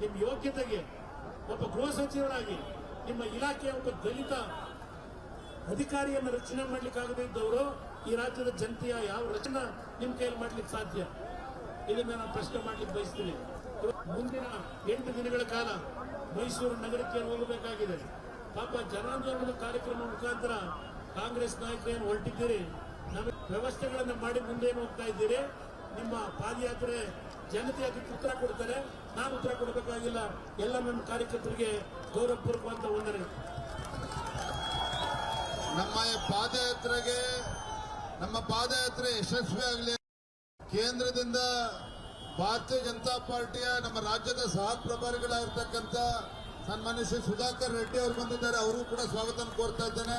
ನಿಮ್ಮ ಯೋಗ್ಯತೆಗೆ ಒಬ್ಬ ಗೃಹ ಸಚಿವರಾಗಿ ನಿಮ್ಮ ಇಲಾಖೆಯ ಒಬ್ಬ ದಲಿತ ಅಧಿಕಾರಿಯನ್ನು ರಚನೆ ಮಾಡ್ಲಿಕ್ಕಾಗದೇ ಇದ್ದವರು ಈ ರಾಜ್ಯದ ಜನತೆಯ ಯಾವ ರಚನೆ ನಿಮ್ಮ ಕೈಯಲ್ಲಿ ಮಾಡ್ಲಿಕ್ಕೆ ಸಾಧ್ಯ? ಇದನ್ನ ನಾನು ಪ್ರಶ್ನೆ ಮಾಡ್ಲಿಕ್ಕೆ ಬಯಸ್ತೀನಿ. ಮುಂದಿನ 8 ದಿನಗಳ ಕಾಲ ಮೈಸೂರು ನಗರಕ್ಕೆ ಹೋಗಬೇಕಾಗಿದೆ. ಪಾಪ ಜನಾಂದೋಲನದ ಕಾರ್ಯಕ್ರಮ ಮುಖಾಂತರ ಕಾಂಗ್ರೆಸ್ ನಾಯಕರೇನು ಹೊರಟಿದ್ದೀರಿ, ನಮಗೆ ವ್ಯವಸ್ಥೆಗಳನ್ನು ಮಾಡಿ ಮುಂದೆ ಹೋಗ್ತಾ ಇದ್ದೀರಿ. ನಿಮ್ಮ ಪಾದಯಾತ್ರೆ ಜನತೆ ಅದಕ್ಕೆ ಉತ್ತರ ಕೊಡ್ತಾರೆ, ನಾನು ಉತ್ತರ ಕೊಡಬೇಕಾಗಿಲ್ಲ. ಎಲ್ಲ ನನ್ನ ಕಾರ್ಯಕರ್ತರಿಗೆ ಗೌರವಪೂರ್ವಕವಾದ ವಂದನೆ. ನಮ್ಮ ಪಾದಯಾತ್ರೆ ಯಶಸ್ವಿಯಾಗಲಿ. ಕೇಂದ್ರದಿಂದ ಭಾರತೀಯ ಜನತಾ ಪಾರ್ಟಿಯ ನಮ್ಮ ರಾಜ್ಯದ ಸಹ ಪ್ರಭಾರಿಗಳಾಗಿರ್ತಕ್ಕಂಥ ಸನ್ಮಾನ್ಯ ಶ್ರೀ ಸುಧಾಕರ್ ರೆಡ್ಡಿ ಅವರು ಬಂದಿದ್ದಾರೆ. ಅವರು ಕೂಡ ಸ್ವಾಗತ ಕೋರ್ತಾ ಇದ್ದೇನೆ.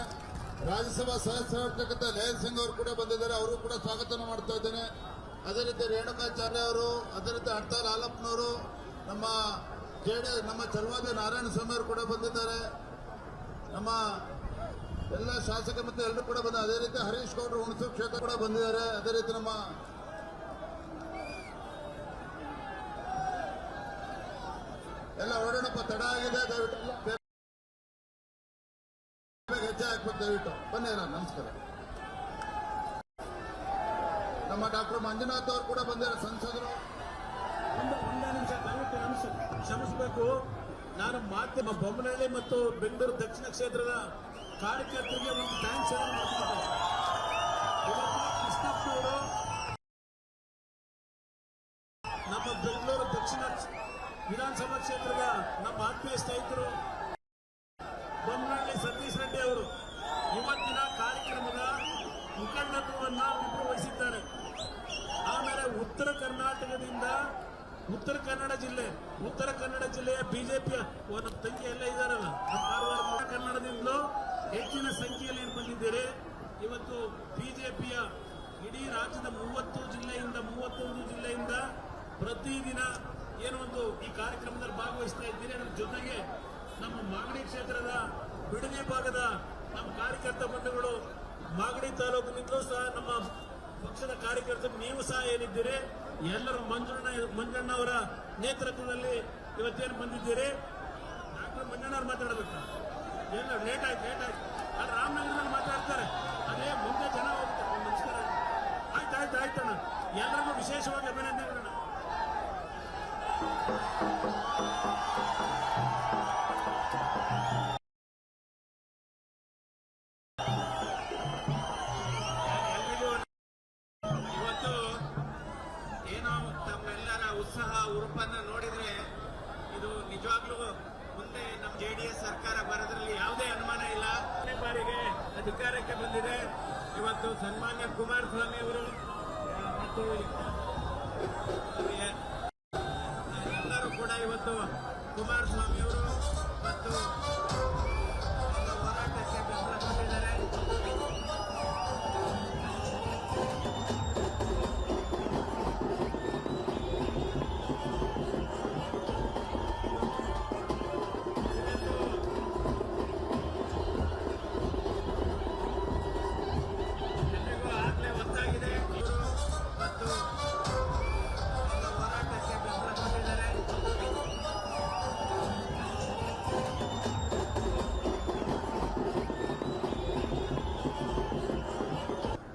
ರಾಜ್ಯಸಭಾ ಸದಸ್ಯರಾಗಿರ್ತಕ್ಕಂಥ ಲಯನ್ ಸಿಂಗ್ ಅವರು ಕೂಡ ಬಂದಿದ್ದಾರೆ. ಅವರು ಕೂಡ ಸ್ವಾಗತ ಮಾಡ್ತಾ ಇದ್ದೇನೆ. ಅದೇ ರೀತಿ ರೇಣುಕಾಚಾರ್ಯ ಅವರು, ಅದೇ ರೀತಿ ಹಡ್ತಾಲ್ ಹಾಲಪ್ಪನವರು, ನಮ್ಮ ಜೆಡಿಎಸ್ ನಮ್ಮ ಚಲವಾದಿ ನಾರಾಯಣ ಸ್ವಾಮಿ ಅವರು ಕೂಡ ಬಂದಿದ್ದಾರೆ. ನಮ್ಮ ಎಲ್ಲ ಶಾಸಕ ಮತ್ತು ಎಲ್ಲರೂ ಕೂಡ ಬಂದ. ಅದೇ ರೀತಿ ಹರೀಶ್ ಗೌಡರು ಹುಣಸೂರು ಕ್ಷೇತ್ರ ಕೂಡ ಬಂದಿದ್ದಾರೆ. ಅದೇ ರೀತಿ ನಮ್ಮ ಎಲ್ಲ ಹೊರಡೋಣಪ್ಪ, ತಡ ಆಗಿದೆ, ದಯವಿಟ್ಟು ಹೆಜ್ಜೆ ಹಾಕ್ಬೇಕು, ದಯವಿಟ್ಟು ಬನ್ನಿ. ನಮಸ್ಕಾರ. ನಮ್ಮ ಡಾಕ್ಟರ್ ಮಂಜುನಾಥ್ ಅವರು ಕೂಡ ಬಂದಿದ್ದಾರೆ, ಸಂಸದರು. ಒಂದೇ ನಿಮಿಷ ದಯವಿಟ್ಟು ಕ್ಷಮಿಸಬೇಕು. ನಾನು ಮಾಧ್ಯಮ ಬೊಮ್ಮನಹಳ್ಳಿ ಮತ್ತು ಬೆಂಗಳೂರು ದಕ್ಷಿಣ ಕ್ಷೇತ್ರದ ಕಾರ್ಯಕರ್ತರಿಗೆ ಒಂದು ಥ್ಯಾಂಕ್ಸ್ ಮಾಡ್ತಿದ್ದೆ. ಕೃಷ್ಣಪ್ಪನವರು ನಮ್ಮ ಬೆಂಗಳೂರು ದಕ್ಷಿಣ ವಿಧಾನಸಭಾ ಕ್ಷೇತ್ರದ ನಮ್ಮ ಆತ್ಮೀಯ ಸ್ನೇಹಿತರು ಬೊಮ್ಮನಹಳ್ಳಿ ಸತೀಶ್ ರೆಡ್ಡಿ ಅವರು ಇವತ್ತಿನ ಕಾರ್ಯಕ್ರಮದ ಮುಖಂಡತ್ವವನ್ನು ವಹಿಸಿದ್ದಾರೆ. ಆಮೇಲೆ ಉತ್ತರ ಕನ್ನಡ ಜಿಲ್ಲೆಯ ಬಿಜೆಪಿಯ ನಮ್ಮ ತಂಗಿ ಎಲ್ಲ ಇದ್ದಾರಲ್ಲ, ಕಾರವಾರ ಕನ್ನಡದಿಂದಲೂ ಹೆಚ್ಚಿನ ಸಂಖ್ಯೆಯಲ್ಲಿ ಬಂದಿದ್ದೀರಿ. ಇವತ್ತು ಬಿಜೆಪಿಯ ಇಡೀ ರಾಜ್ಯದ 31 ಜಿಲ್ಲೆಯಿಂದ ಪ್ರತಿದಿನ ಏನೋ ಒಂದು ಈ ಕಾರ್ಯಕ್ರಮದಲ್ಲಿ ಭಾಗವಹಿಸ್ತಾ ಇದ್ದೀರಿ. ಅದರ ಜೊತೆಗೆ ನಮ್ಮ ಮಾಗಡಿ ಕ್ಷೇತ್ರದ ಬಿಡದಿ ಭಾಗದ ನಮ್ಮ ಕಾರ್ಯಕರ್ತ ಬಂಧುಗಳು ಮಾಗಡಿ ತಾಲೂಕಿನಿಂದಲೂ ಸಹ ನಮ್ಮ ಪಕ್ಷದ ಕಾರ್ಯಕರ್ತರು ನೀವು ಸಹ ಏನಿದ್ದೀರಿ, ಎಲ್ಲರೂ ಮಂಜಣ್ಣ ಅವರ ನೇತೃತ್ವದಲ್ಲಿ ಇವತ್ತೇನು ಬಂದಿದ್ದೀರಿ. ಡಾಕ್ಟರ್ ಮಂಜಣ್ಣ ಅವ್ರು ಮಾತಾಡಬೇಕು. ಎಲ್ಲ ಲೇಟ್ ಆಯ್ತು. ಅಲ್ಲಿ ರಾಮನಗರದಲ್ಲಿ ಮಾತಾಡ್ತಾರೆ, ಅದೇ ಮುಂದೆ ಜನ ಹೋಗ್ತಾರೆ. ನಮಸ್ಕಾರ. ಆಯ್ತಣ್ಣ, ಎಲ್ಲರಿಗೂ ವಿಶೇಷವಾಗಿ ಅಭಿನಂದನೆಗಳನ್ನ. ಇವತ್ತು ಏನೋ ತಮ್ಮೆಲ್ಲರ ಉತ್ಸಾಹ ಉರುಪನ್ನ ನೋಡಿದ್ರೆ ಇದು ನಿಜವಾಗ್ಲೂ ಮುಂದೆ ನಮ್ಮ JDS ಸರ್ಕಾರ ಬರೋದ್ರಲ್ಲಿ ಯಾವುದೇ ಅನುಮಾನ ಇಲ್ಲ. ಬಾರಿಗೆ ಅಧಿಕಾರಕ್ಕೆ ಬಂದಿದೆ. ಇವತ್ತು ಸನ್ಮಾನ್ಯ ಕುಮಾರಸ್ವಾಮಿ ಅವರು ಮತ್ತು ಎಲ್ಲರೂ ಕೂಡ ಇವತ್ತು ಕುಮಾರಸ್ವಾಮಿ ಅವರು ಮತ್ತು ಹೋರಾಟಕ್ಕೆ ಬೆಂಬಲ ಕೊಟ್ಟಿದ್ದಾರೆ.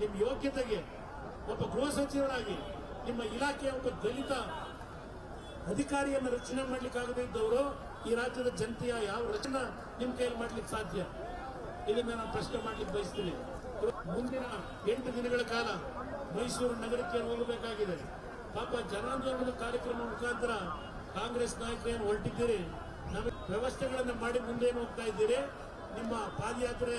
ನಿಮ್ಮ ಯೋಗ್ಯತೆಗೆ ಒಬ್ಬ ಗೃಹ ಸಚಿವರಾಗಿ ನಿಮ್ಮ ಇಲಾಖೆಯ ಒಬ್ಬ ದಲಿತ ಅಧಿಕಾರಿಯನ್ನು ರಚನೆ ಮಾಡ್ಲಿಕ್ಕಾಗದೇ ಇದ್ದವರು ಈ ರಾಜ್ಯದ ಜನತೆಯ ಯಾವ ರಚನೆ ನಿಮ್ಮ ಕೈಯಲ್ಲಿ ಮಾಡ್ಲಿಕ್ಕೆ ಸಾಧ್ಯ? ಇದನ್ನ ನಾನು ಪ್ರಶ್ನೆ ಮಾಡ್ಲಿಕ್ಕೆ ಬಯಸ್ತೀನಿ. ಮುಂದಿನ 8 ದಿನಗಳ ಕಾಲ ಮೈಸೂರು ನಗರಕ್ಕೆ ಹೋಗಬೇಕಾಗಿದೆ. ಪಾಪ ಜನಾಂದೋಲನದ ಕಾರ್ಯಕ್ರಮ ಮುಖಾಂತರ ಕಾಂಗ್ರೆಸ್ ನಾಯಕರೇನು ಹೊರಟಿದ್ದೀರಿ, ನಮಗೆ ವ್ಯವಸ್ಥೆಗಳನ್ನು ಮಾಡಿ ಮುಂದೆ ಹೋಗ್ತಾ ಇದ್ದೀರಿ. ನಿಮ್ಮ ಪಾದಯಾತ್ರೆ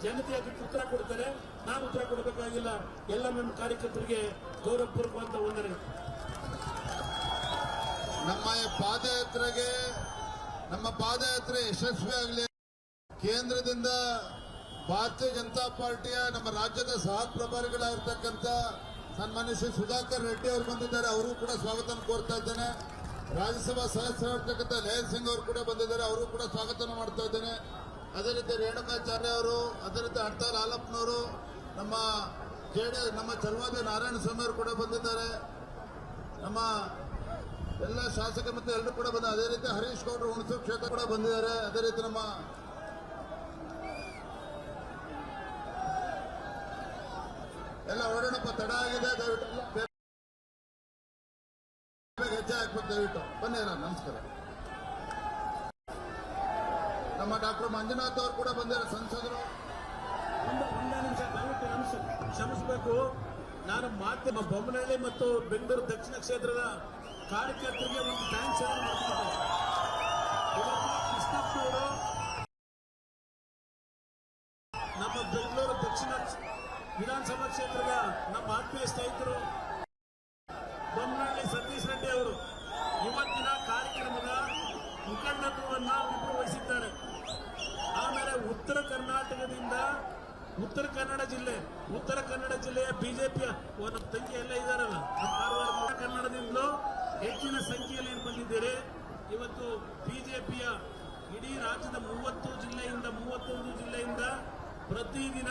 ಜನತೆ ಅದಕ್ಕೆ ಉತ್ತರ ಕೊಡ್ತಾರೆ, ನಾನು ಉತ್ತರ ಕೊಡಬೇಕಾಗಿಲ್ಲ. ಎಲ್ಲ ನನ್ನ ಕಾರ್ಯಕರ್ತರಿಗೆ ಗೌರವಪೂರ್ವಕವಾದ ವಂದನೆ. ನಮ್ಮ ಪಾದಯಾತ್ರೆ ಯಶಸ್ವಿಯಾಗಲಿ. ಕೇಂದ್ರದಿಂದ ಭಾರತೀಯ ಜನತಾ ಪಾರ್ಟಿಯ ನಮ್ಮ ರಾಜ್ಯದ ಸಹ ಪ್ರಭಾರಿಗಳಾಗಿರ್ತಕ್ಕಂಥ ಸನ್ಮಾನ್ಯ ಶ್ರೀ ಸುಧಾಕರ್ ರೆಡ್ಡಿ ಅವರು ಬಂದಿದ್ದಾರೆ. ಅವರು ಕೂಡ ಸ್ವಾಗತ ಕೋರ್ತಾ ಇದ್ದೇನೆ. ರಾಜ್ಯಸಭಾ ಸದಸ್ಯರಾಗಿರ್ತಕ್ಕಂಥ ಲಯನ್ ಸಿಂಗ್ ಅವರು ಕೂಡ ಬಂದಿದ್ದಾರೆ. ಅವರು ಕೂಡ ಸ್ವಾಗತ ಮಾಡ್ತಾ ಇದ್ದೇನೆ. ಅದೇ ರೀತಿ ರೇಣುಕಾಚಾರ್ಯ ಅವರು, ಅದೇ ರೀತಿ ಹಡ್ತಾಲ್ ಹಾಲಪ್ಪನವರು, ನಮ್ಮ ಜೆಡಿಎಸ್ ನಮ್ಮ ಚಲವಾದಿ ನಾರಾಯಣ ಸ್ವಾಮಿ ಅವರು ಕೂಡ ಬಂದಿದ್ದಾರೆ. ನಮ್ಮ ಎಲ್ಲ ಶಾಸಕ ಮತ್ತು ಎಲ್ಲರೂ ಕೂಡ ಬಂದ. ಅದೇ ರೀತಿ ಹರೀಶ್ ಗೌಡರು ಹುಣಸೂರು ಕ್ಷೇತ್ರ ಕೂಡ ಬಂದಿದ್ದಾರೆ. ಅದೇ ರೀತಿ ನಮ್ಮ ಎಲ್ಲ ಹೊರಡೋಣಪ್ಪ, ತಡ ಆಗಿದೆ. ದಯವಿಟ್ಟು ಹೆಜ್ಜೆ ಹಾಕ್ಬೇಕು. ದಯವಿಟ್ಟು ಬನ್ನಿ. ನಮಸ್ಕಾರ. ನಮ್ಮ ಡಾಕ್ಟರ್ ಮಂಜುನಾಥ್ ಅವರು ಕೂಡ ಬಂದಿದ್ದಾರೆ, ಸಂಸದರು. ಒಂದೇ ನಿಮಿಷ ದಯವಿಟ್ಟು ಕ್ಷಮಿಸಬೇಕು. ನಾನು ಮಾಧ್ಯಮ ಬೊಮ್ಮನಹಳ್ಳಿ ಮತ್ತು ಬೆಂಗಳೂರು ದಕ್ಷಿಣ ಕ್ಷೇತ್ರದ ಕಾರ್ಯಕರ್ತರಿಗೆ ಒಂದು ಥ್ಯಾಂಕ್ಸ್ ಮಾಡ್ತಿದ್ದೆ. ಇವತ್ತು ಕೃಷ್ಣಪ್ಪನವರು ನಮ್ಮ ಬೆಂಗಳೂರು ದಕ್ಷಿಣ ವಿಧಾನಸಭಾ ಕ್ಷೇತ್ರದ ನಮ್ಮ ಆತ್ಮೀಯ ಸ್ನೇಹಿತರು ಬೊಮ್ಮನಹಳ್ಳಿ ಸತೀಶ್ ರೆಡ್ಡಿ ಅವರು ಇವತ್ತಿನ ಕಾರ್ಯಕ್ರಮದ ಮುಖಂಡತ್ವವನ್ನು ಇಬ್ಬರು ವಹಿಸಿದ್ದಾರೆ. ಆಮೇಲೆ ಉತ್ತರ ಕನ್ನಡ ಜಿಲ್ಲೆಯ ಬಿಜೆಪಿಯ ನಮ್ಮ ತಂಗಿ ಎಲ್ಲ ಇದ್ದಾರಲ್ಲ, ಕಾರವಾರ ಕನ್ನಡದಿಂದಲೂ ಹೆಚ್ಚಿನ ಸಂಖ್ಯೆಯಲ್ಲಿ ಬಂದಿದ್ದಾರೆ. ಇವತ್ತು ಬಿಜೆಪಿಯ ಇಡೀ ರಾಜ್ಯದ 31 ಜಿಲ್ಲೆಯಿಂದ ಪ್ರತಿದಿನ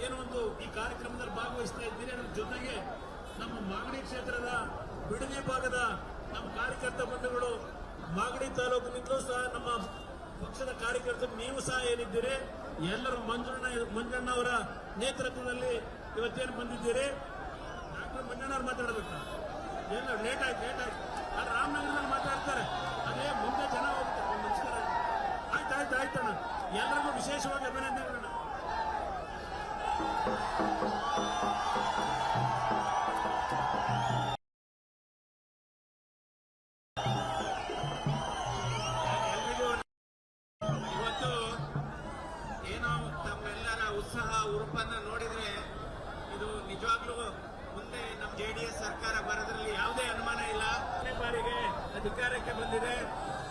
ಏನೋ ಒಂದು ಈ ಕಾರ್ಯಕ್ರಮದಲ್ಲಿ ಭಾಗವಹಿಸ್ತಾ ಇದ್ದೀರಿ. ಅದರ ಜೊತೆಗೆ ನಮ್ಮ ಮಾಗಡಿ ಕ್ಷೇತ್ರದ ಬಿಡದಿ ಭಾಗದ ನಮ್ಮ ಕಾರ್ಯಕರ್ತ ಬಂಧುಗಳು, ಮಾಗಡಿ ತಾಲೂಕಿನಿಂದಲೂ ಸಹ ನಮ್ಮ ಪಕ್ಷದ ಕಾರ್ಯಕರ್ತರು ನೀವು ಸಹ ಏನಿದ್ದೀರಿ, ಎಲ್ಲರೂ ಮಂಜಣ್ಣ ಅವರ ನೇತೃತ್ವದಲ್ಲಿ ಇವತ್ತೇನು ಬಂದಿದ್ದೀರಿ. ಡಾಕ್ಟರ್ ಮಂಜಣ್ಣ ಅವ್ರು ಮಾತಾಡಬೇಕಾ? ಎಲ್ಲ ಲೇಟ್ ಆಯ್ತು. ಅಲ್ಲಿ ರಾಮನಗರದಲ್ಲಿ ಮಾತಾಡ್ತಾರೆ, ಅದೇ ಮುಂದೆ ಜನ ಹೋಗ್ತಾರೆ. ನಮಸ್ಕಾರ. ಆಯ್ತಣ್ಣ, ಎಲ್ಲರಿಗೂ ವಿಶೇಷವಾಗಿ ಅಭಿನಂದನೆಗಳನ್ನ. ಉರುಪನ್ನು ನೋಡಿದ್ರೆ ಇದು ನಿಜವಾಗ್ಲೂ ಮುಂದೆ ನಮ್ಮ ಜೆಡಿಎಸ್ ಸರ್ಕಾರ ಬರೋದ್ರಲ್ಲಿ ಯಾವುದೇ ಅನುಮಾನ ಇಲ್ಲ. ಬಾರಿಗೆ ಅಧಿಕಾರಕ್ಕೆ ಬಂದಿದೆ.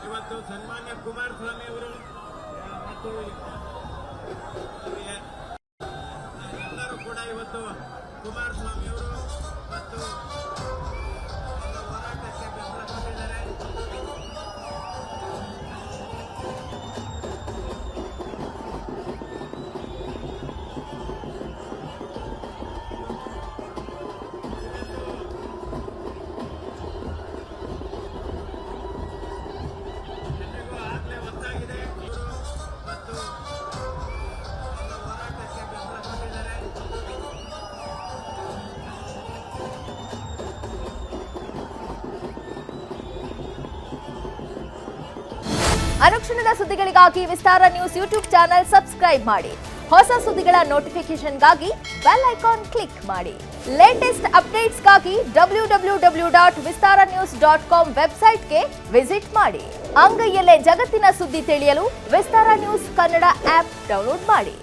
ಇವತ್ತು ಸನ್ಮಾನ್ಯ ಕುಮಾರಸ್ವಾಮಿ ಅವರು ಮತ್ತು ಎಲ್ಲರೂ ಕೂಡ ಇವತ್ತು ಕುಮಾರಸ್ವಾಮಿ ಅವರು ಮತ್ತು ಹೋರಾಟಕ್ಕೆ ಬೆಂಬಲ ಕೊಟ್ಟಿದ್ದಾರೆ. ಅನುಕ್ಷಣದ ಸುದ್ದಿಗಳಿಗಾಗಿ ವಿಸ್ತಾರ ನ್ಯೂಸ್ ಯೂಟ್ಯೂಬ್ ಚಾನೆಲ್ ಸಬ್ಸ್ಕ್ರೈಬ್ ಮಾಡಿ. ಹೊಸ ಸುದ್ದಿಗಳ ನೋಟಿಫಿಕೇಶನ್ಗಾಗಿ ಬೆಲ್ ಐಕಾನ್ ಕ್ಲಿಕ್ ಮಾಡಿ. ಲೇಟೆಸ್ಟ್ ಅಪ್ಡೇಟ್ಸ್ಗಾಗಿ www.vistaranews.com ವೆಬ್ಸೈಟ್ಗೆ ವಿಸಿಟ್ ಮಾಡಿ. ಅಂಗೈಯಲ್ಲೇ ಜಗತ್ತಿನ ಸುದ್ದಿ ತಿಳಿಯಲು ವಿಸ್ತಾರ ನ್ಯೂಸ್ ಕನ್ನಡ ಆಪ್ ಡೌನ್ಲೋಡ್ ಮಾಡಿ.